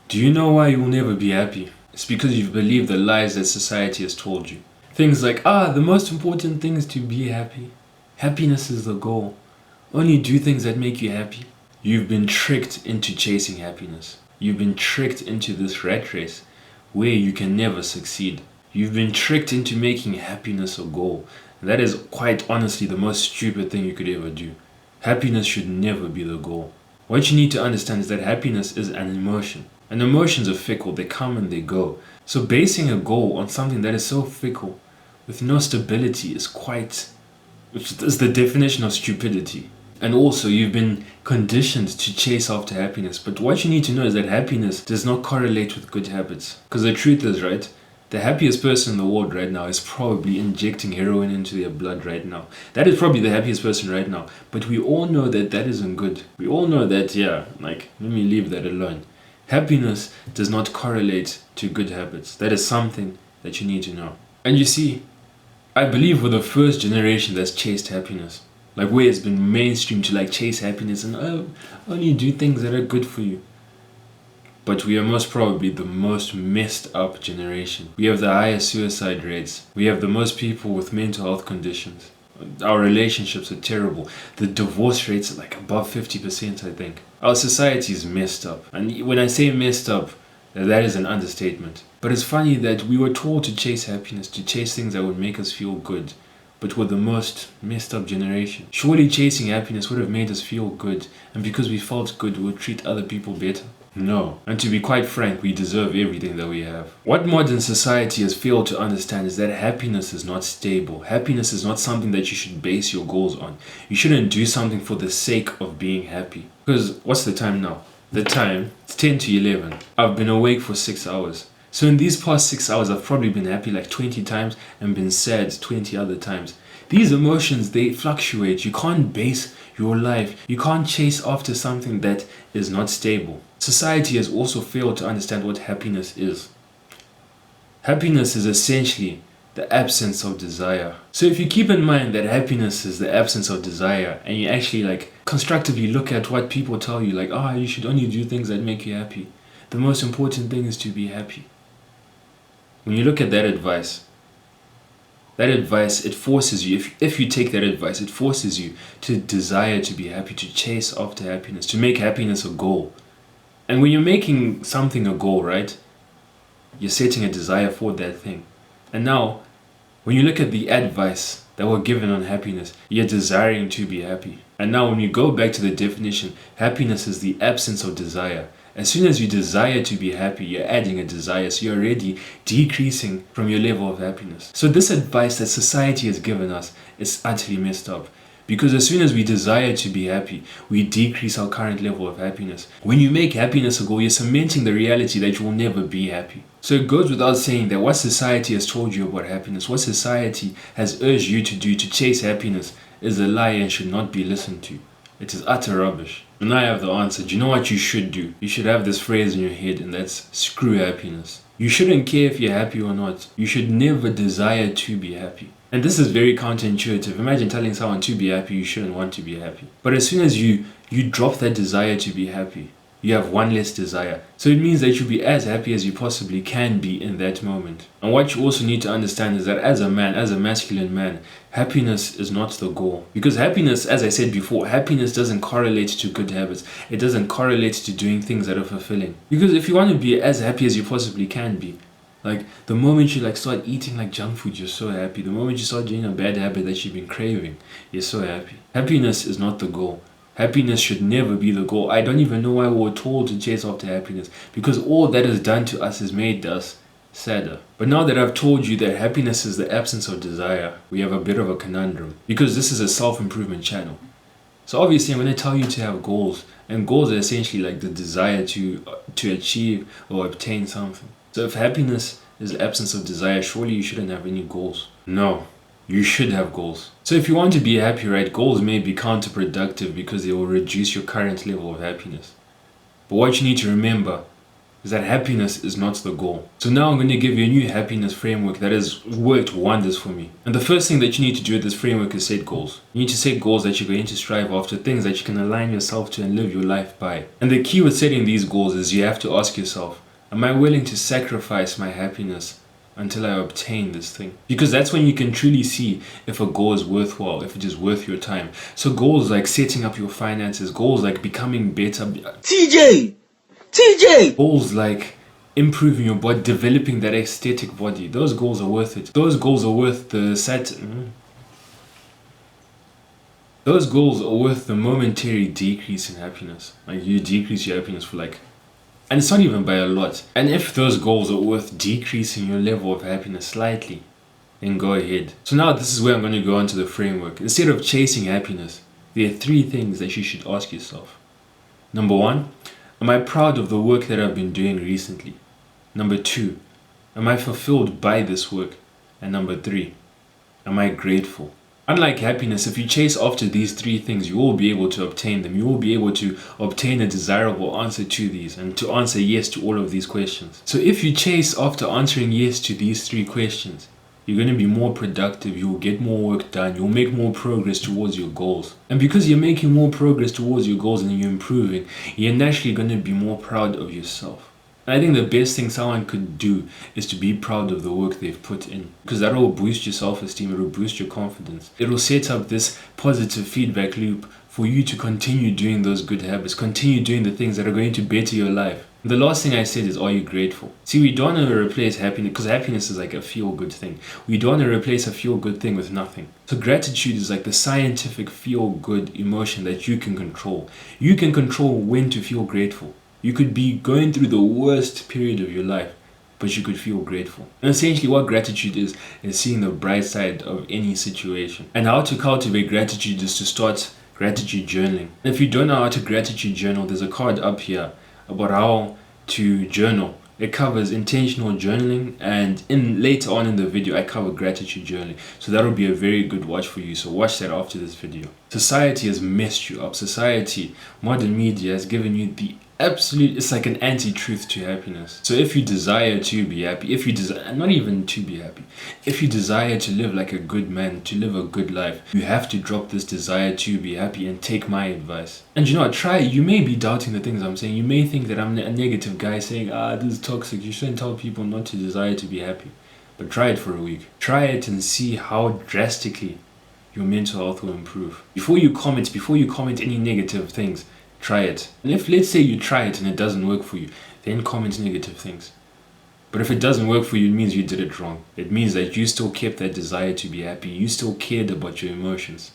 Do you know why you will never be happy? It's because you've believed the lies that society has told you. Things like, the most important thing is to be happy. Happiness is the goal. Only do things that make you happy. You've been tricked into chasing happiness. You've been tricked into this rat race where you can never succeed. You've been tricked into making happiness a goal. And that is quite honestly the most stupid thing you could ever do. Happiness should never be the goal. What you need to understand is that happiness is an emotion. And emotions are fickle, they come and they go. So basing a goal on something that is so fickle, with no stability, is the definition of stupidity. And also, you've been conditioned to chase after happiness. But what you need to know is that happiness does not correlate with good habits. Because the truth is, right, the happiest person in the world right now is probably injecting heroin into their blood right now. That is probably the happiest person right now. But we all know that that isn't good. We all know that, let me leave that alone. Happiness does not correlate to good habits. That is something that you need to know. And you see, I believe we're the first generation that's chased happiness. Like where it's been mainstream to chase happiness and only do things that are good for you. But we are most probably the most messed up generation. We have the highest suicide rates. We have the most people with mental health conditions. Our relationships are terrible. The divorce rates are above 50%, I think. Our society is messed up. And when I say messed up, that is an understatement. But it's funny that we were told to chase happiness, to chase things that would make us feel good. But we're the most messed up generation. Surely chasing happiness would have made us feel good. And because we felt good, we would treat other people better. No. And to be quite frank, we deserve everything that we have. What modern society has failed to understand is that happiness is not stable. Happiness is not something that you should base your goals on. You shouldn't do something for the sake of being happy. Because what's the time now? The time, it's 10 to 11. I've been awake for 6 hours. So in these past 6 hours, I've probably been happy 20 times and been sad 20 other times. These emotions, they fluctuate. You can't base your life. You can't chase after something that is not stable. Society has also failed to understand what happiness is. Happiness is essentially the absence of desire. So if you keep in mind that happiness is the absence of desire and you actually constructively look at what people tell you you should only do things that make you happy. The most important thing is to be happy. When you look at that advice, it forces you, if you take that advice, it forces you to desire to be happy, to chase after happiness, to make happiness a goal. And when you're making something a goal, right, you're setting a desire for that thing. And now, when you look at the advice that we're given on happiness, you're desiring to be happy. And now when you go back to the definition, happiness is the absence of desire. As soon as you desire to be happy, you're adding a desire, so you're already decreasing from your level of happiness. So this advice that society has given us is utterly messed up. Because as soon as we desire to be happy, we decrease our current level of happiness. When you make happiness a goal, you're cementing the reality that you will never be happy. So it goes without saying that what society has told you about happiness, what society has urged you to do to chase happiness, is a lie and should not be listened to. It is utter rubbish. And I have the answer. Do you know what you should do? You should have this phrase in your head, and that's screw happiness. You shouldn't care if you're happy or not. You should never desire to be happy. And this is very counterintuitive. Imagine telling someone to be happy, you shouldn't want to be happy. But as soon as you drop that desire to be happy, you have one less desire. So it means that you'll be as happy as you possibly can be in that moment. And what you also need to understand is that as a man, as a masculine man, happiness is not the goal. Because happiness, as I said before, happiness doesn't correlate to good habits. It doesn't correlate to doing things that are fulfilling. Because if you want to be as happy as you possibly can be, the moment you start eating junk food, you're so happy. The moment you start doing a bad habit that you've been craving, you're so happy. Happiness is not the goal. Happiness should never be the goal. I don't even know why we were told to chase after happiness, because all that has done to us has made us sadder. But now that I've told you that happiness is the absence of desire, we have a bit of a conundrum, because this is a self-improvement channel. So obviously I'm going to tell you to have goals, and goals are essentially the desire to achieve or obtain something. So if happiness is the absence of desire, surely you shouldn't have any goals. No. You should have goals. So if you want to be happy, right, goals may be counterproductive because they will reduce your current level of happiness. But what you need to remember is that happiness is not the goal. So now I'm going to give you a new happiness framework that has worked wonders for me. And the first thing that you need to do with this framework is set goals. You need to set goals that you're going to strive after, things that you can align yourself to and live your life by. And the key with setting these goals is you have to ask yourself, am I willing to sacrifice my happiness until I obtain this thing? Because that's when you can truly see if a goal is worthwhile, if it is worth your time. So goals like setting up your finances, goals like becoming better. TJ! Goals like improving your body, developing that aesthetic body. Those goals are worth it. Those goals are worth Those goals are worth the momentary decrease in happiness. Like you decrease your happiness for and it's not even by a lot. And if those goals are worth decreasing your level of happiness slightly, then go ahead. So now this is where I'm going to go on to the framework. Instead of chasing happiness, there are 3 things that you should ask yourself. Number 1, am I proud of the work that I've been doing recently? Number 2, am I fulfilled by this work? And number 3, am I grateful? Unlike happiness, if you chase after these 3 things, you will be able to obtain them. You will be able to obtain a desirable answer to these and to answer yes to all of these questions. So if you chase after answering yes to these 3 questions, you're going to be more productive, you'll get more work done, you'll make more progress towards your goals. And because you're making more progress towards your goals and you're improving, you're naturally going to be more proud of yourself. And I think the best thing someone could do is to be proud of the work they've put in. Because that will boost your self-esteem, it will boost your confidence. It will set up this positive feedback loop for you to continue doing those good habits, continue doing the things that are going to better your life. The last thing I said is, are you grateful? See, we don't want to replace happiness, because happiness is like a feel-good thing. We don't want to replace a feel-good thing with nothing. So gratitude is like the scientific feel-good emotion that you can control. You can control when to feel grateful. You could be going through the worst period of your life, but you could feel grateful. And essentially what gratitude is seeing the bright side of any situation. And how to cultivate gratitude is to start gratitude journaling. And if you don't know how to gratitude journal, there's a card up here about how to journal. It covers intentional journaling, and later on in the video I cover gratitude journaling. So that will be a very good watch for you. So watch that after this video. Society has messed you up. Society, modern media has given you the absolute, it's like an anti-truth to happiness. So if you desire to be happy, if you desire, not even to be happy, if you desire to live like a good man, to live a good life, you have to drop this desire to be happy and take my advice. And you know what, try it. You may be doubting the things I'm saying. You may think that I'm a negative guy saying, this is toxic. You shouldn't tell people not to desire to be happy. But try it for a week. Try it and see how drastically your mental health will improve. Before you comment any negative things, try it. And if, let's say, you try it and it doesn't work for you, then comment negative things. But if it doesn't work for you, it means you did it wrong. It means that you still kept that desire to be happy. You still cared about your emotions.